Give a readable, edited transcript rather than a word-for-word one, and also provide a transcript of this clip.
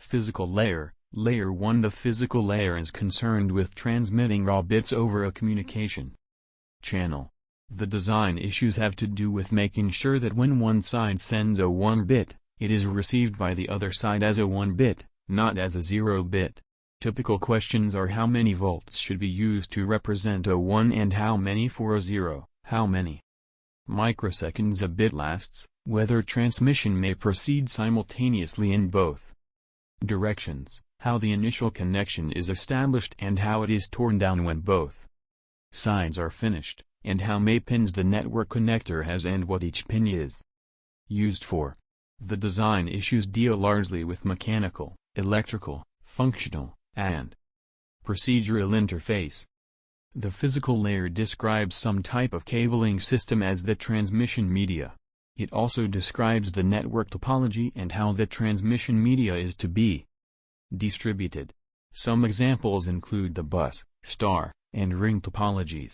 Physical layer. Layer 1. The physical layer is concerned with transmitting raw bits over a communication channel. The design issues have to do with making sure that when one side sends a 1 bit, it is received by the other side as a 1 bit, not as a 0 bit. Typical questions are how many volts should be used to represent a 1 and how many for a 0, how many microseconds a bit lasts, whether transmission may proceed simultaneously in both directions, how the initial connection is established and how it is torn down when both sides are finished, and how many pins the network connector has and what each pin is used for. The design issues deal largely with mechanical, electrical, functional, and procedural interface. The physical layer describes some type of cabling system as the transmission media. It also describes the network topology and how the transmission media is to be distributed. Some examples include the bus, star, and ring topologies.